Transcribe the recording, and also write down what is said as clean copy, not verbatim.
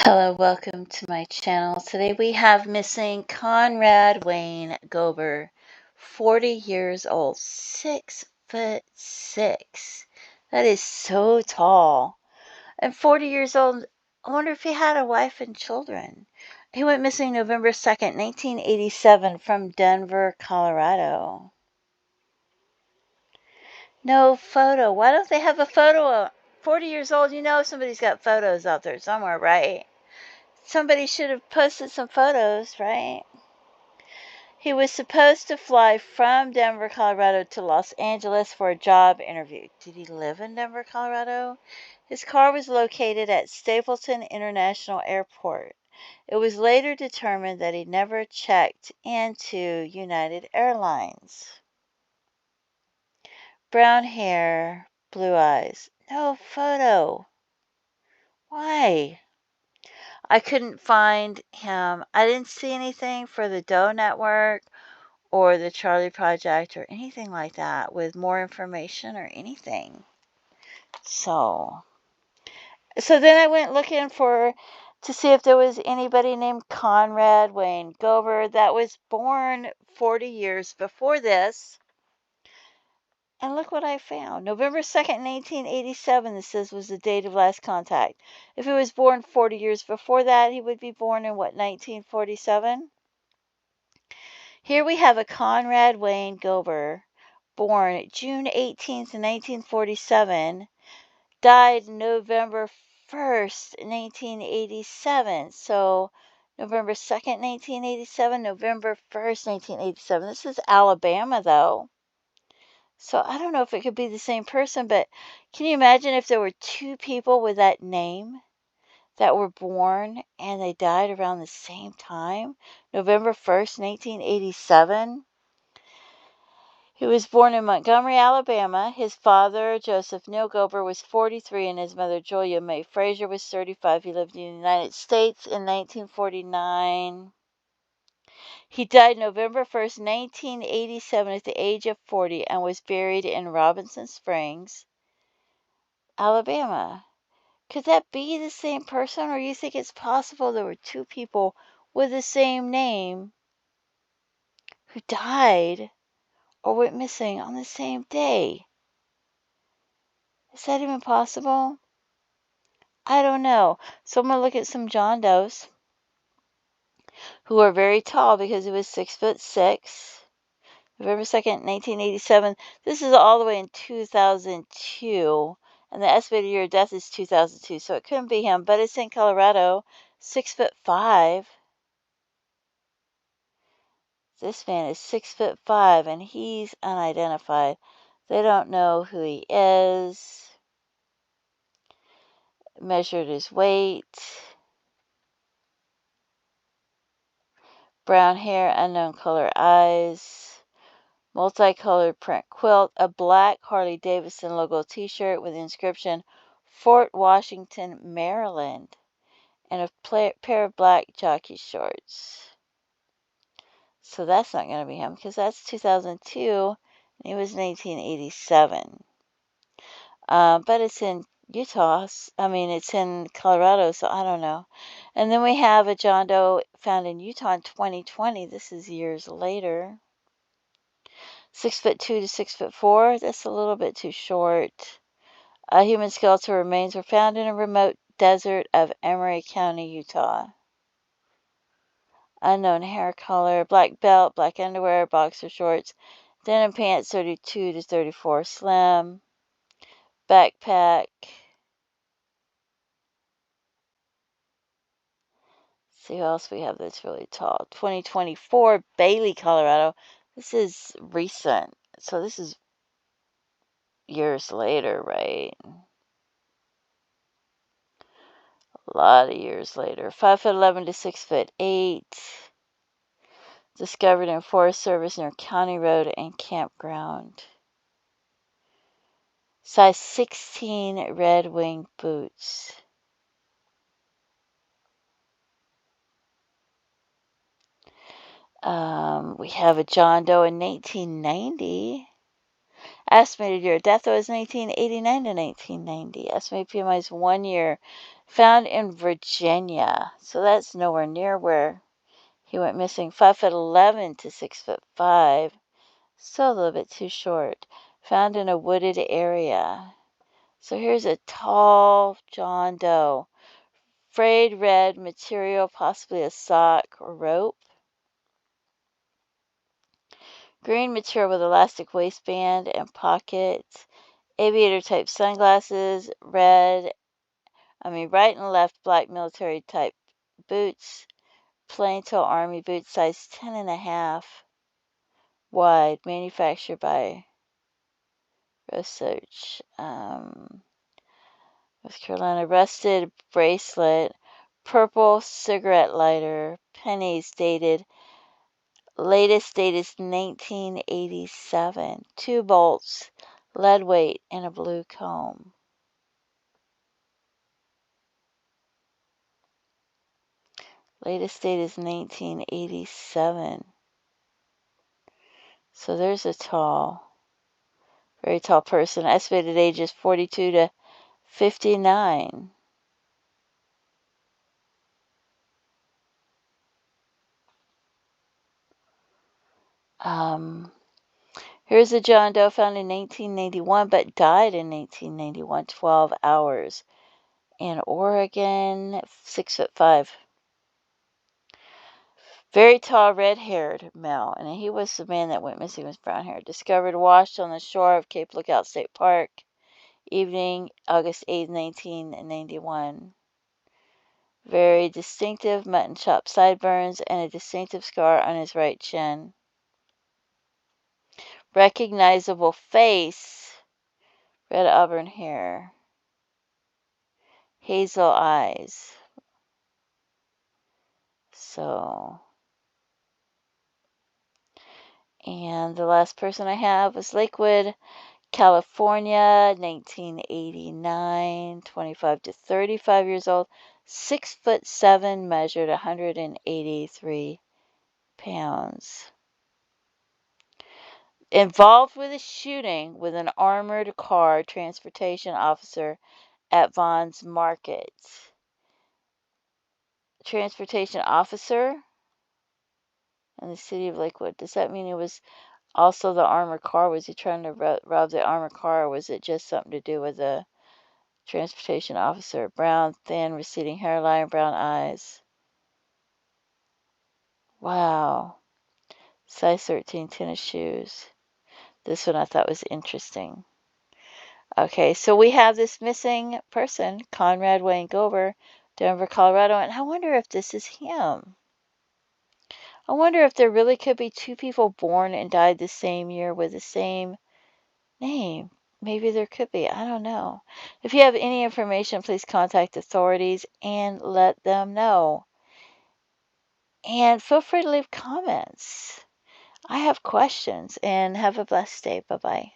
Hello, welcome to my channel. Today we have missing Conrad Wayne Gober, 40 years old, 6'6". That is so tall. And 40 years old, I wonder if he had a wife and children. He went missing November 2nd, 1987 from Denver, Colorado. No photo. Why don't they have a photo? 40 years old, you know somebody's got photos out there somewhere, right? Somebody should have posted some photos, right? He was supposed to fly from Denver, Colorado to Los Angeles for a job interview. Did he live in Denver, Colorado? His car was located at Stapleton International Airport. It was later determined that he never checked into United Airlines. Brown hair, blue eyes. No photo. Why? I couldn't find him. I didn't see anything for the Doe Network or the Charlie Project or anything like that with more information or anything. So then I went looking to see if there was anybody named Conrad Wayne Gober that was born 40 years before this. And look what I found. November 2nd, 1987, this says, was the date of last contact. If he was born 40 years before that, he would be born in what, 1947? Here we have a Conrad Wayne Gober, born June 18th, 1947, died November 1st, 1987. So November 2nd, 1987, November 1st, 1987. This is Alabama, though. So I don't know if it could be the same person, but can you imagine if there were two people with that name that were born and they died around the same time? November 1st, 1987. He was born in Montgomery, Alabama. His father, Joseph Neal Gober, was 43 and his mother, Julia May Frazier, was 35. He lived in the United States in 1949. He died November 1st, 1987 at the age of 40 and was buried in Robinson Springs, Alabama. Could that be the same person, or you think it's possible there were two people with the same name who died or went missing on the same day? Is that even possible? I don't know. So I'm going to look at some John Does who are very tall because he was 6'6". November 2nd, 1987. This is all the way in 2002. And the estimated year of death is 2002. So it couldn't be him, but it's in Colorado. 6'5". This man is 6'5", and he's unidentified. They don't know who he is. Measured his weight. Brown hair, unknown color eyes. Multicolored print quilt. A black Harley Davidson logo t-shirt with the inscription Fort Washington, Maryland. And a pair of black jockey shorts. So that's not going to be him because that's 2002 and he was in 1987. But it's in Utah. It's in Colorado, so I don't know. And then we have a John Doe found in Utah in 2020. This is years later. 6'2" to 6'4". That's a little bit too short. Human skeletal remains were found in a remote desert of Emery County, Utah. Unknown hair color, black belt, black underwear, boxer shorts, denim pants 32 to 34 slim, backpack. See who else we have that's really tall. 2024, Bailey, Colorado. This is recent. So this is years later, right? A lot of years later. 5'11" to 6'8". Discovered in Forest Service near County Road and Campground. Size 16 Red Wing boots. We have a John Doe in 1990. Estimated year of death was 1989 to 1990. Estimated PMI is 1 year. Found in Virginia. So that's nowhere near where he went missing. 5'11" to 6'5". Still a little bit too short. Found in a wooded area. So here's a tall John Doe. Frayed red material, possibly a sock or rope. Green material with elastic waistband and pockets. Aviator type sunglasses. Right and left black military type boots. Plain toe army boot, size 10.5 wide. Manufactured by Research. North Carolina. Rusted bracelet. Purple cigarette lighter. Pennies dated. Latest date is 1987. 2 bolts. Lead weight and a blue comb. Latest date is 1987. So there's a very tall person. Estimated age is 42 to 59. Here's a John Doe found in 1991, but died in 1991, 12 hours. In Oregon, 6'5". Very tall, red-haired male, and he was the man that went missing with brown hair. Discovered washed on the shore of Cape Lookout State Park, evening, August 8, 1991. Very distinctive mutton chop sideburns and a distinctive scar on his right chin. Recognizable face, red auburn hair, hazel eyes. So, and the last person I have was Lakewood, California, 1989, 25 to 35 years old, 6'7", measured 183 pounds. Involved with a shooting with an armored car transportation officer at Vaughn's Market. Transportation officer in the city of Lakewood. Does that mean it was also the armored car? Was he trying to rob the armored car, or was it just something to do with the transportation officer? Brown, thin, receding hairline, brown eyes. Wow. Size 13 tennis shoes. This one I thought was interesting. Okay, so we have this missing person, Conrad Wayne Gober, Denver, Colorado, and I wonder if this is him. I wonder if there really could be 2 people born and died the same year with the same name. Maybe there could be. I don't know. If you have any information, please contact authorities and let them know. And feel free to leave comments. I have questions, and have a blessed day. Bye-bye.